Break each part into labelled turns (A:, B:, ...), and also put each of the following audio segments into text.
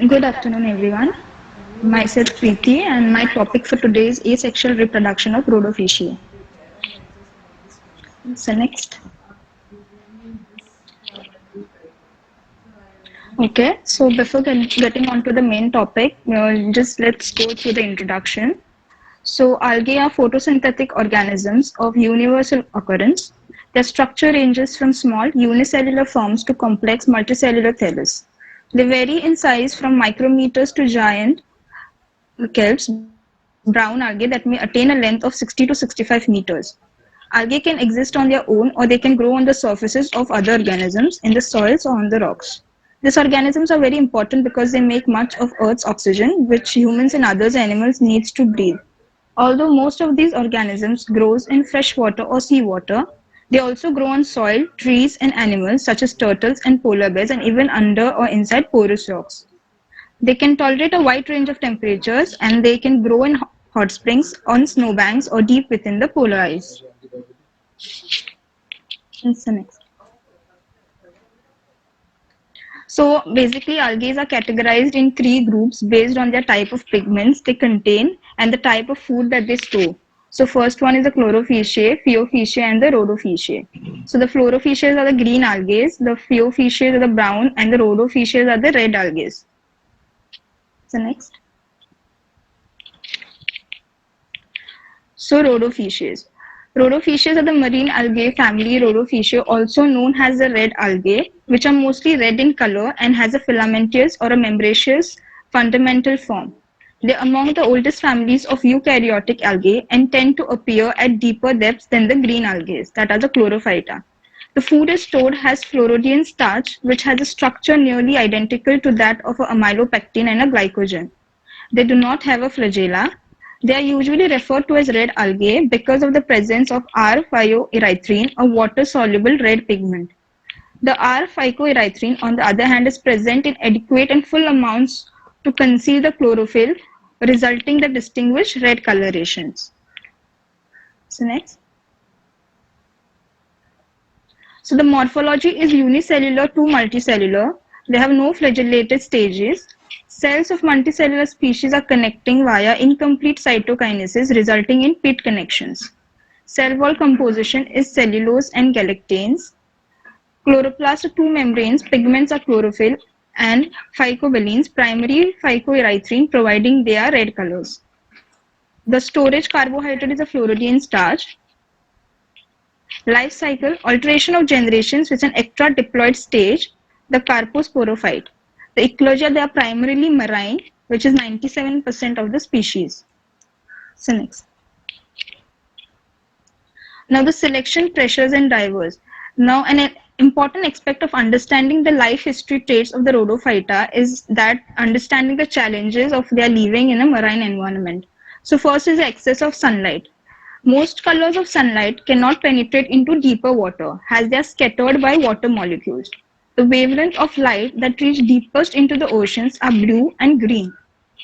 A: Good afternoon, everyone. Myself Preeti, and my topic for today is asexual reproduction of Rhodophyceae. So next. Okay, so before getting on to the main topic, just let's go through the introduction. So algae are photosynthetic organisms of universal occurrence. Their structure ranges from small unicellular forms to complex multicellular thallus. They vary in size from micrometers to giant kelps, brown algae that may attain a length of 60 to 65 meters. Algae can exist on their own or they can grow on the surfaces of other organisms in the soils or on the rocks. These organisms are very important because they make much of Earth's oxygen, which humans and other animals needs to breathe. Although most of these organisms grows in fresh water or seawater, they also grow on soil, trees, and animals such as turtles and polar bears, and even under or inside porous rocks. They can tolerate a wide range of temperatures and they can grow in hot springs, on snowbanks, or deep within the polar ice. What's the next? So basically, algae are categorized in three groups based on their type of pigments they contain and the type of food that they store. So first one is the Chlorophyceae, Phaeophyceae, and the Rhodophyceae. So the Chlorophyceae are the green algae, the Phaeophyceae are the brown, and the Rhodophyceae are the red algae. So next. So Rhodophyceae. Rhodophyceae are the marine algae family Rhodophyceae, also known as the red algae, which are mostly red in color and has a filamentous or a membraceous fundamental form. They are among the oldest families of eukaryotic algae and tend to appear at deeper depths than the green algae, that are the chlorophyta. The food is stored as Floridian starch, which has a structure nearly identical to that of a amylopectin and a glycogen. They do not have a flagella. They are usually referred to as red algae because of the presence of R-phycoerythrin, a water-soluble red pigment. The R-phycoerythrin, on the other hand, is present in adequate and full amounts to conceal the chlorophyll, resulting in the distinguished red colorations. So next. So the morphology is unicellular to multicellular. They have no flagellated stages. Cells of multicellular species are connecting via incomplete cytokinesis, resulting in pit connections. Cell wall composition is cellulose and galactanes. Chloroplast are two membranes, pigments are chlorophyll, and phycobilins, primary phycoerythrin, providing their red colors. The storage carbohydrate is a Floridian starch. Life cycle, alteration of generations with an extra diploid stage, the carposporophyte. The eclosia, they are primarily marine, which is 97% of the species. So next. Now the selection pressures and drivers. Now an important aspect of understanding the life history traits of the Rhodophyta is that understanding the challenges of their living in a marine environment. So first is the excess of sunlight. Most colors of sunlight cannot penetrate into deeper water as they are scattered by water molecules. The wavelength of light that reach deepest into the oceans are blue and green.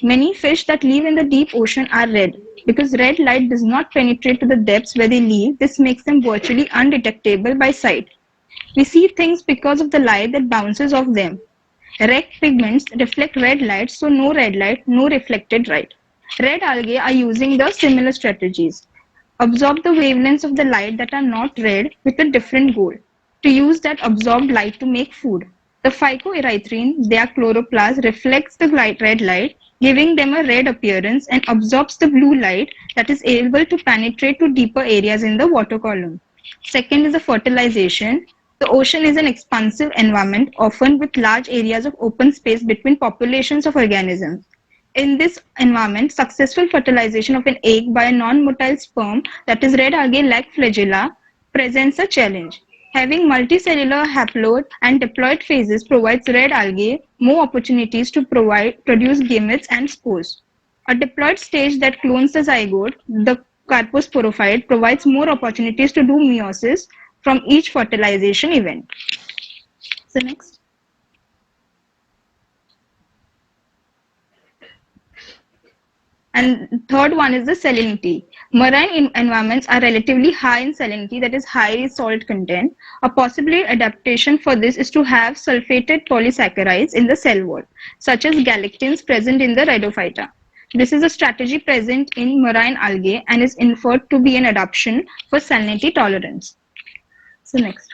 A: Many fish that live in the deep ocean are red. Because red light does not penetrate to the depths where they live, this makes them virtually undetectable by sight. We see things because of the light that bounces off them. Red pigments reflect red light, so no red light, no reflected light. Red algae are using the similar strategies. Absorb the wavelengths of the light that are not red with a different goal. To use that absorbed light to make food. The phycoerythrin, their chloroplast, reflects the red light, giving them a red appearance and absorbs the blue light that is able to penetrate to deeper areas in the water column. Second is the fertilization. The ocean is an expansive environment, often with large areas of open space between populations of organisms. In this environment, successful fertilization of an egg by a non-motile sperm, that is red algae like flagella, presents a challenge. Having multicellular haploid and diploid phases provides red algae more opportunities to produce gametes and spores. A diploid stage that clones the zygote, the carposporophyte, provides more opportunities to do meiosis from each fertilization event. So next. And third one is the salinity. Marine environments are relatively high in salinity, that is high salt content. A possible adaptation for this is to have sulfated polysaccharides in the cell wall, such as galactins present in the Rhodophyta. This is a strategy present in marine algae and is inferred to be an adaptation for salinity tolerance. So next.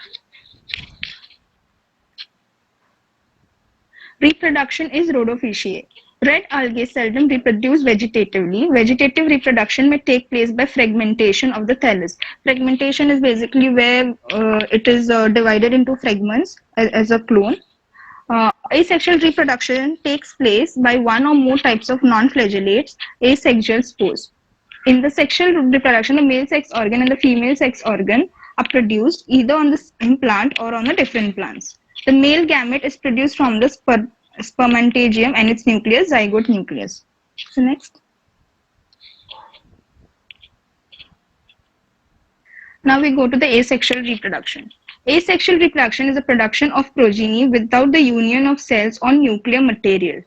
A: Reproduction is Rhodophyceae. Red algae seldom reproduce vegetatively. Vegetative reproduction may take place by fragmentation of the thallus. Fragmentation is basically where it is divided into fragments as a clone. Asexual reproduction takes place by one or more types of non-flagellates, asexual spores. In the sexual reproduction, the male sex organ and the female sex organ are produced either on the same plant or on the different plants. The male gamete is produced from the spermatogeum and its nucleus, zygote nucleus. So next. Now we go to the asexual reproduction. Asexual reproduction is the production of progeny without the union of cells or nuclear material.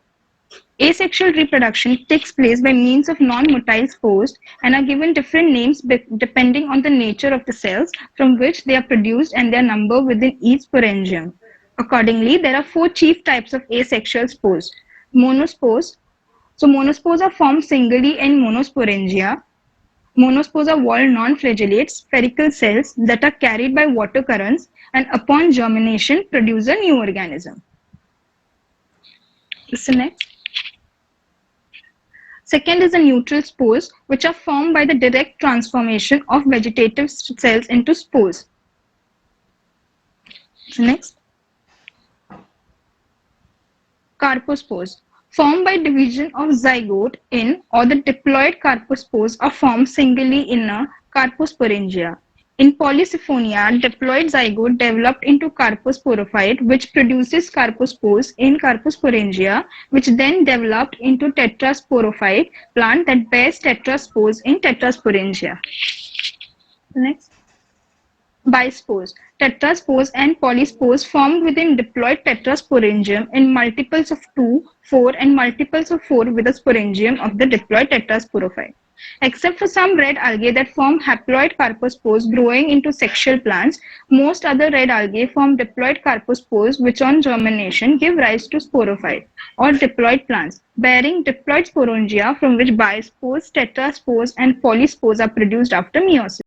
A: Asexual reproduction takes place by means of non-motile spores and are given different names depending on the nature of the cells from which they are produced and their number within each sporangium. Accordingly, there are four chief types of asexual spores. Monospores. So monospores are formed singly in monosporangia. Monospores are walled non-flagellate spherical cells that are carried by water currents and upon germination produce a new organism. So next. Second is the neutral spores, which are formed by the direct transformation of vegetative cells into spores. So next. Carpospores. Formed by division of zygote in or the diploid carpospores are formed singly in a carposporangia. In Polysiphonia, diploid zygote developed into carposporophyte, which produces carpospores in carposporangia, which then developed into tetrasporophyte plant that bears tetraspores in tetrasporangia. Next. Bispores. Tetraspores and polyspores formed within diploid tetrasporangium in multiples of 2, 4 and multiples of 4 with a sporangium of the diploid tetrasporophyte. Except for some red algae that form haploid carpospores growing into sexual plants, most other red algae form diploid carpospores which on germination give rise to sporophyte or diploid plants bearing diploid sporangia from which bispores, tetraspores and polyspores are produced after meiosis.